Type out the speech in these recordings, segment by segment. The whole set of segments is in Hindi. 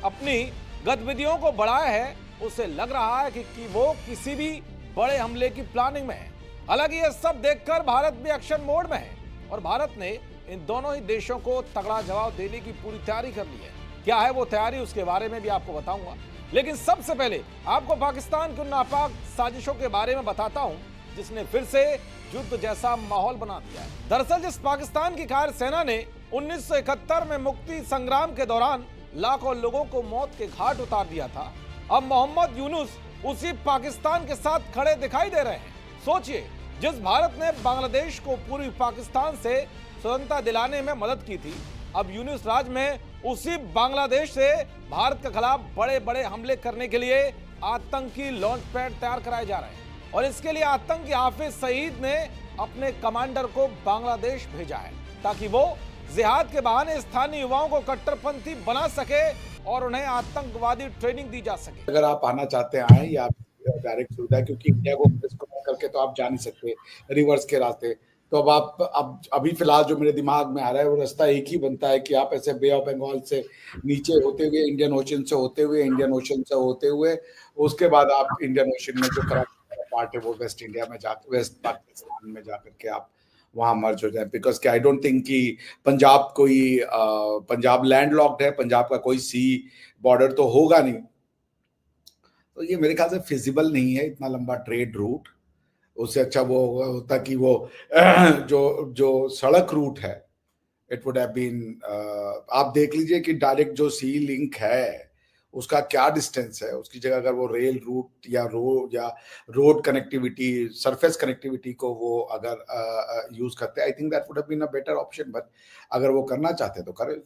अपनी गतिविधियों को बढ़ाया है, उसे लग रहा है कि वो किसी भी बड़े हमले की प्लानिंग में है। हालांकि ये सब देखकर भारत भी एक्शन मोड में है और भारत ने इन दोनों ही देशों को तगड़ा जवाब देने की पूरी तैयारी कर ली है। क्या है वो तैयारी, उसके बारे में भी आपको बताऊंगा, लेकिन सबसे पहले आपको पाकिस्तान की नापाक साजिशों के बारे में बताता हूं जिसने फिर से युद्ध जैसा माहौल बना दिया है। दरअसल जिस पाकिस्तान की कार सेना ने 1971 में मुक्ति संग्राम के दौरान लाखों लोगों को मौत के घाट उतार दिया था, अब मोहम्मद यूनुस उसी पाकिस्तान के साथ खड़े दिखाई दे रहे हैं। सोचिए, जिस भारत ने बांग्लादेश को पूर्वी पाकिस्तान से स्वतंत्रता दिलाने में मदद की थी, अब यूनुस राज में उसी बांग्लादेश से भारत के खिलाफ बड़े बड़े हमले करने के लिए आतंकी लॉन्च पैड तैयार कराए जा रहे हैं और इसके लिए आतंकी हाफिज सईद ने अपने कमांडर को बांग्लादेश भेजा है ताकि वो जिहाद के बहाने स्थानीय युवाओं को कट्टरपंथी बना सके और उन्हें आतंकवादी ट्रेनिंग दी जा सके। अगर आप आना चाहते हैं आए, या डायरेक्ट सुविधा, क्योंकि इंडिया को डिस्कवर करके तो आप जा नहीं सकते रिवर्स के रास्ते। तो अब अभी फिलहाल जो मेरे दिमाग में आ रहा है वो रास्ता एक ही बनता है कि आप ऐसे बे ऑफ बंगाल से नीचे होते हुए इंडियन ओशन से होते हुए उसके बाद आप इंडियन ओशन में जो कराची पार्ट है वो वेस्ट पाकिस्तान में जाकर के आप वहां मर्ज हो जाए। बिकॉज आई डोंट थिंक कि पंजाब लैंडलॉक्ड है, पंजाब का कोई सी बॉर्डर तो होगा नहीं, तो ये मेरे ख्याल से फिजिबल नहीं है इतना लंबा ट्रेड रूट। उससे अच्छा वो होता कि वो जो जो सड़क रूट है, इट वुड हैव बीन, आप देख लीजिए कि डायरेक्ट जो सी लिंक है उसका क्या डिस्टेंस है, उसकी जगह अगर वो रेल रूट या रोड कनेक्टिविटी, सरफेस कनेक्टिविटी को वो अगर यूज करते, I think that would have been a better option. But अगर वो करना चाहते तो करें।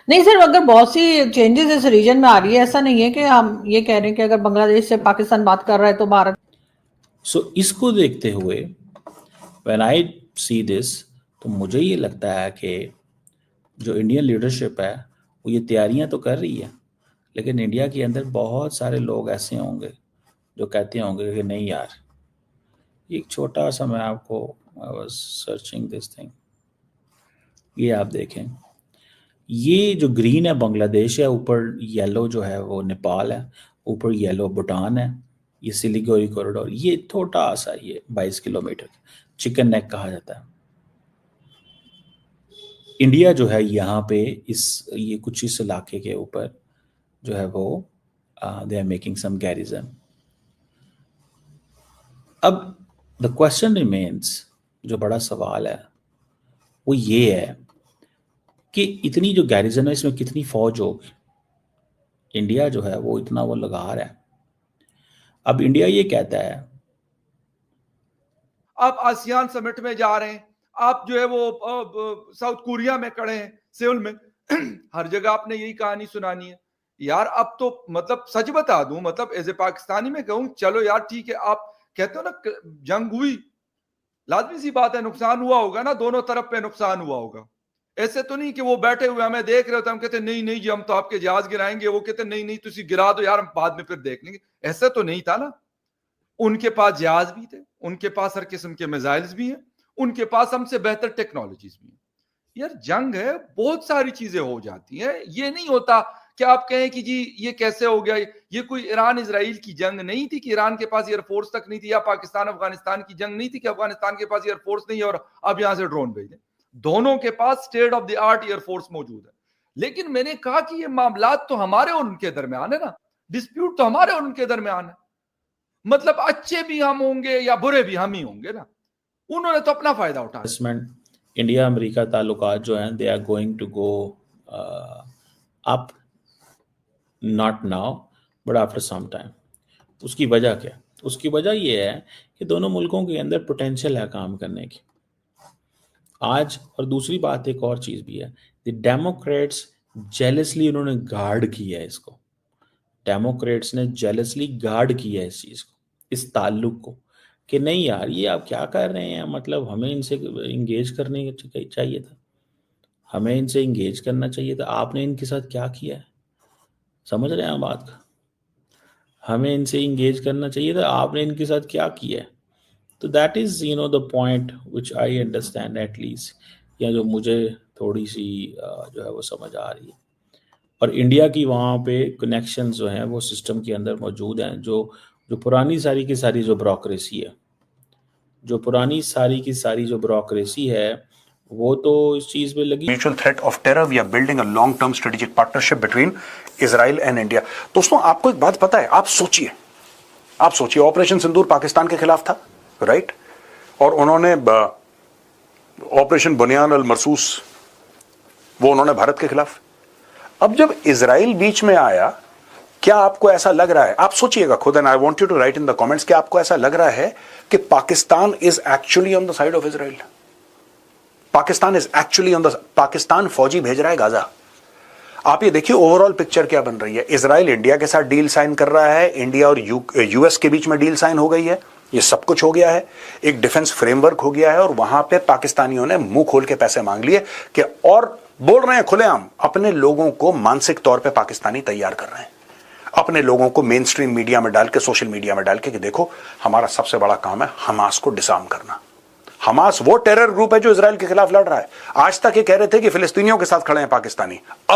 नहीं सर, अगर बहुत सी चेंजेस इस रीजन में आ रही है, ऐसा नहीं है कि हम ये कह रहे हैं कि अगर बांग्लादेश से पाकिस्तान बात कर रहा है तो भारत। इसको देखते हुए व्हेन आई सी दिस, तो मुझे ये लगता है कि जो इंडियन लीडरशिप है वो ये तैयारियां तो कर रही है, लेकिन इंडिया के अंदर बहुत सारे लोग ऐसे होंगे जो कहते होंगे कि नहीं यार, एक छोटा सा, मैं आपको I was searching this thing, ये आप देखें, ये जो ग्रीन है बांग्लादेश है, ऊपर येलो जो है वो नेपाल है, ऊपर येलो भूटान है, ये सिलीगुड़ी कॉरिडोर, ये छोटा सा, ये 22 किलोमीटर चिकन नेक कहा जाता है। इंडिया जो है यहाँ पे ये कुछ इस इलाके के ऊपर जो है वो they are making some garrison. अब द क्वेश्चन रिमेन्स, जो बड़ा सवाल है वो ये है कि इतनी जो गैरिजन है इसमें कितनी फौज होगी। इंडिया जो है वो इतना वो लगा रहा है। अब इंडिया ये कहता है, आप आसियान समिट में जा रहे हैं, आप जो है वो साउथ कोरिया में खड़े हैं, सेउल में हर जगह आपने यही कहानी सुनानी है यार। अब तो मतलब सच बता दूं, मतलब एज ए पाकिस्तानी में कहूं, चलो यार ठीक है, आप कहते हो ना जंग हुई, लाजमी सी बात है नुकसान हुआ होगा ना, दोनों तरफ पे नुकसान हुआ होगा। ऐसे तो नहीं कि वो बैठे हुए हमें देख रहे होते, हम कहते नहीं नहीं जी हम तो आपके जहाज गिराएंगे, वो कहते नहीं नहीं तुसी गिरा दो यार, हम बाद में फिर देख लेंगे। ऐसा तो नहीं था ना, उनके पास जहाज भी थे, उनके पास हर किस्म के मिसाइल्स भी हैं, उनके पास हमसे बेहतर टेक्नोलॉजीज भी हैं। यार जंग है, बहुत सारी चीजें हो जाती हैं, ये नहीं होता कि आप कहें कि जी ये कैसे हो गया। ये कोई ईरान इजराइल की जंग नहीं थी कि ईरान के पास एयरफोर्स तक नहीं थी, या पाकिस्तान अफगानिस्तान की जंग नहीं थी कि अफगानिस्तान के पास एयरफोर्स नहीं है और अब यहां से ड्रोन भेज दें। दोनों के पास state of the art air force मौजूद है। लेकिन मैंने कहा कि ये मामला तो हमारे और उनके दरमियान है ना, डिस्प्यूट तो हमारे और उनके दरमियान है, मतलब अच्छे भी हम होंगे या बुरे भी हम ही होंगे ना, उन्होंने तो अपना फायदा उठाया। इंडिया अमेरिका ताल्लुकात जो हैं they are going to go up, not now but after some time. उसकी वजह क्या? उसकी वजह ये है कि दोनों मुल्कों के अंदर पोटेंशियल है काम करने की आज। और दूसरी बात, एक और चीज भी है, द डेमोक्रेट्स जेलसली उन्होंने गार्ड किया है इसको, डेमोक्रेट्स ने जेलसली गार्ड किया है इस चीज को, इस ताल्लुक को, कि नहीं यार ये आप क्या कर रहे हैं, मतलब हमें इनसे इंगेज करने चाहिए था, हमें इनसे इंगेज करना चाहिए था, आपने इनके साथ क्या किया है? समझ रहे हैं बात का? हमें इनसे इंगेज करना चाहिए था, आपने इनके साथ क्या किया है? तो that is the point which I understand at least, या जो मुझे थोड़ी सी जो है वो समझ आ रही है। और इंडिया की वहाँ पे कनेक्शन जो हैं वो सिस्टम के अंदर मौजूद हैं। जो पुरानी सारी की सारी जो ब्यूरोक्रेसी है, जो पुरानी सारी की सारी जो ब्यूरोक्रेसी है, वो तो इस चीज में लगी। Mutual threat of terror, we are building a long term strategic partnership between Israel and India. दोस्तों, आपको एक बात पता है, आप सोचिए ऑपरेशन सिंदूर पाकिस्तान के खिलाफ था, राइट? और उन्होंने ऑपरेशन बुनियान अल मरसूस वो उन्होंने भारत के खिलाफ। अब जब इजराइल बीच में आया, क्या आपको ऐसा लग रहा है, आप सोचिएगा खुद, and I want you to write in the comments, क्या आपको ऐसा लग रहा है कि Pakistan is actually on the side of Israel? Pakistan फौजी भेज रहा है गाजा। आप ये देखिए ओवरऑल पिक्चर क्या बन रही है। इजराइल इंडिया के साथ डील साइन कर रहा है, इंडिया और यूएस के बीच में डील साइन हो गई है, ये सब कुछ हो गया है, एक डिफेंस फ्रेमवर्क हो गया है, और वहां पे पाकिस्तानियों ने मुंह खोल के पैसे मांग लिए कि, और बोल रहे हैं खुलेआम, अपने लोगों को मानसिक तौर पे पाकिस्तानी तैयार कर रहे हैं, अपने लोगों को मेन स्ट्रीम मीडिया में डाल के, सोशल मीडिया में डाल के कि देखो हमारा सबसे बड़ा काम है हमास को डिसआर्म करना। हमास वो टेरर ग्रुप है जो इजराइल के खिलाफ लड़ रहा है। आज तक ये कह रहे थे कि फिलिस्तीनियों के साथ खड़े हैं पाकिस्तानी।